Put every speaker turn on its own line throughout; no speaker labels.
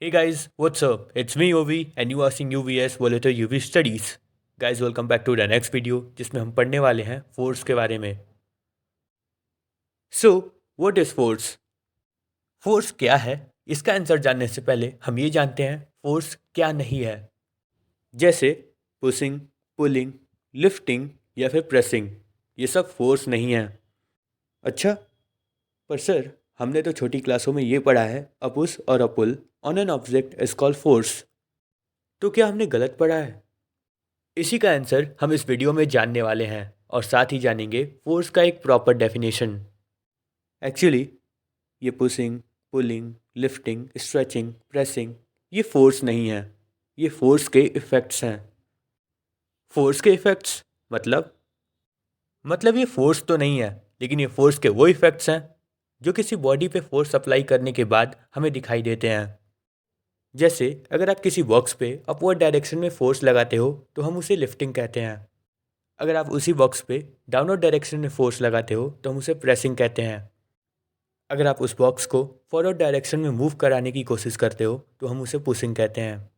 Hey guys, what's up? It's me Ovi and you are seeing UVS Volator UV Studies. Guys, welcome back to the next video जिसमें हम पढ़ने वाले हैं force के बारे में. So, what is force? Force क्या है? इसका आंसर जानने से पहले हम ये जानते हैं फोर्स क्या नहीं है. जैसे पुशिंग, पुलिंग, लिफ्टिंग या फिर प्रेसिंग, ये सब फोर्स नहीं है. अच्छा, पर सर हमने तो छोटी क्लासों में ये पढ़ा है अ पुश और a pull on an object is called force. तो क्या हमने गलत पढ़ा है? इसी का आंसर हम इस वीडियो में जानने वाले हैं और साथ ही जानेंगे फोर्स का एक प्रॉपर डेफिनेशन. एक्चुअली ये pushing, pulling, lifting, stretching, pressing ये फोर्स नहीं है, ये फोर्स के इफ़ेक्ट्स हैं. फोर्स के इफ़ेक्ट्स मतलब ये फोर्स तो नहीं है, लेकिन ये फोर्स के वो इफ़ेक्ट्स हैं जो किसी बॉडी पे फोर्स अप्लाई करने के बाद हमें दिखाई देते हैं. जैसे अगर आप किसी बॉक्स पे अपवर्ड डायरेक्शन में फोर्स लगाते हो तो हम उसे लिफ्टिंग कहते हैं. अगर आप उसी बॉक्स पे डाउनवर्ड डायरेक्शन में फोर्स लगाते हो तो हम उसे प्रेसिंग कहते हैं. अगर आप उस बॉक्स को फॉरवर्ड डायरेक्शन में मूव कराने की कोशिश करते हो तो हम उसे पुशिंग कहते हैं.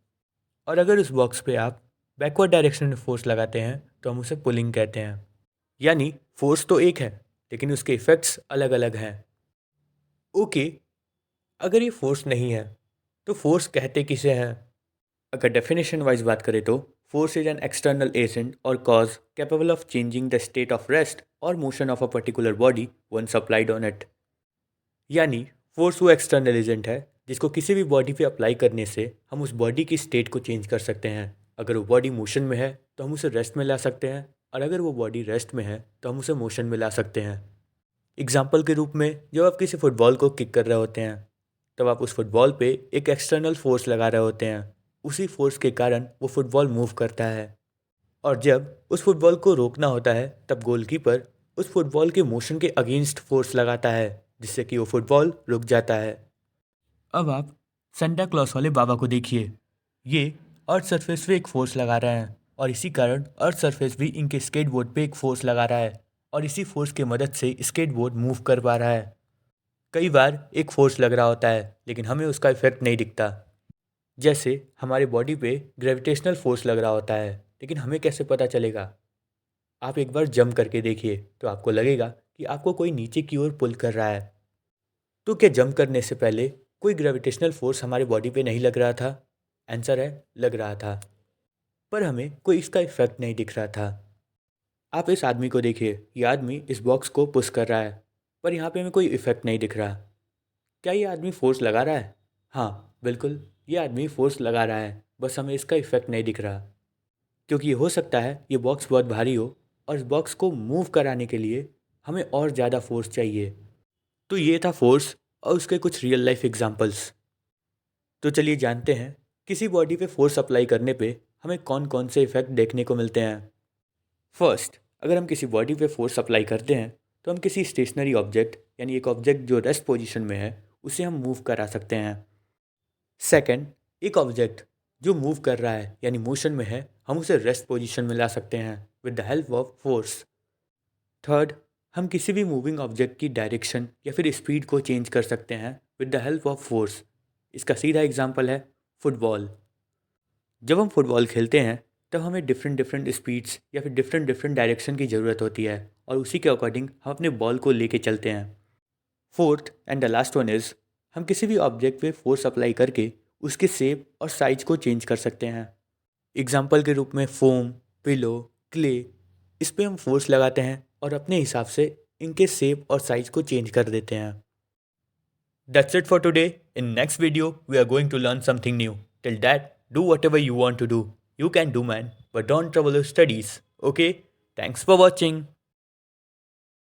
और अगर उस बॉक्स पे आप बैकवर्ड डायरेक्शन में फोर्स लगाते हैं तो हम उसे पुलिंग कहते हैं. यानी फोर्स तो एक है, लेकिन उसके इफ़ेक्ट्स अलग अलग हैं. ओके, अगर ये फोर्स नहीं है तो फोर्स कहते किसे हैं? अगर डेफिनेशन वाइज बात करें तो force is an external agent और cause capable of changing the state of rest और motion of a particular body once applied on it. यानी फोर्स वो एक्सटर्नल एजेंट है जिसको किसी भी बॉडी पे अप्लाई करने से हम उस बॉडी की स्टेट को चेंज कर सकते हैं. अगर वो बॉडी मोशन में है तो हम उसे रेस्ट में ला सकते हैं, और अगर वो बॉडी रेस्ट में है तो हम उसे मोशन में ला सकते हैं. एग्जाम्पल के रूप में जब आप किसी फुटबॉल को किक कर रहे होते हैं तब आप उस फुटबॉल पे एक एक्सटर्नल फोर्स लगा रहे होते हैं. उसी फोर्स के कारण वो फुटबॉल मूव करता है. और जब उस फुटबॉल को रोकना होता है तब गोलकीपर उस फुटबॉल के मोशन के अगेंस्ट फोर्स लगाता है, जिससे कि वो फुटबॉल रुक जाता है. अब आप सेंटा क्लॉस वाले बाबा को देखिए. ये अर्थ सरफेस पे एक फोर्स लगा रहे हैं और इसी कारण अर्थ सरफेस भी इनके स्केटबोर्ड पे एक फोर्स लगा रहा है और इसी फोर्स की मदद से स्केटबोर्ड मूव कर पा रहा है. कई बार एक फोर्स लग रहा होता है लेकिन हमें उसका इफेक्ट नहीं दिखता. जैसे हमारे बॉडी पे ग्रेविटेशनल फोर्स लग रहा होता है, लेकिन हमें कैसे पता चलेगा? आप एक बार जंप करके देखिए तो आपको लगेगा कि आपको कोई नीचे की ओर पुल कर रहा है. तो क्या जंप करने से पहले कोई ग्रेविटेशनल फोर्स हमारे बॉडी पे नहीं लग रहा था? आंसर है, लग रहा था, पर हमें कोई इसका इफेक्ट नहीं दिख रहा था. आप इस आदमी को देखिए, ये आदमी इस बॉक्स को पुश कर रहा है, पर यहाँ पे हमें कोई इफेक्ट नहीं दिख रहा. क्या ये आदमी फोर्स लगा रहा है? हाँ बिल्कुल, ये आदमी फोर्स लगा रहा है, बस हमें इसका इफेक्ट नहीं दिख रहा. क्योंकि ये हो सकता है ये बॉक्स बहुत भारी हो और इस बॉक्स को मूव कराने के लिए हमें और ज़्यादा फोर्स चाहिए. तो ये था फोर्स और उसके कुछ रियल लाइफ एग्जांपल्स. तो चलिए जानते हैं किसी बॉडी पे फोर्स अप्लाई करने पे हमें कौन कौन से इफेक्ट देखने को मिलते हैं. फर्स्ट, अगर हम किसी बॉडी पे फोर्स अप्लाई करते हैं तो हम किसी स्टेशनरी ऑब्जेक्ट यानी एक ऑब्जेक्ट जो रेस्ट पोजीशन में है उसे हम मूव करा सकते हैं. सेकंड, एक ऑब्जेक्ट जो मूव कर रहा है यानी मोशन में है हम उसे रेस्ट पोजीशन में ला सकते हैं with the help of force. Third, हम किसी भी मूविंग ऑब्जेक्ट की डायरेक्शन या फिर स्पीड को चेंज कर सकते हैं with the help of force. इसका सीधा एग्जांपल है फुटबॉल. जब हम फुटबॉल खेलते हैं तब हमें डिफरेंट डिफरेंट स्पीड्स या फिर डिफरेंट डिफरेंट डायरेक्शन की ज़रूरत होती है और उसी के अकॉर्डिंग हम अपने बॉल को लेके चलते हैं. Fourth and the last one is, हम किसी भी ऑब्जेक्ट पे फोर्स अप्लाई करके उसके शेप और साइज को चेंज कर सकते हैं. एग्जाम्पल के रूप में फोम, पिलो, क्ले, इस पे हम फोर्स लगाते हैं और अपने हिसाब से इनके शेप और साइज को चेंज कर देते हैं. That's it for today. In next video, we are going to learn something new. Till that, do whatever you want to do. You can do, man, but don't trouble your studies. Okay? Thanks for watching.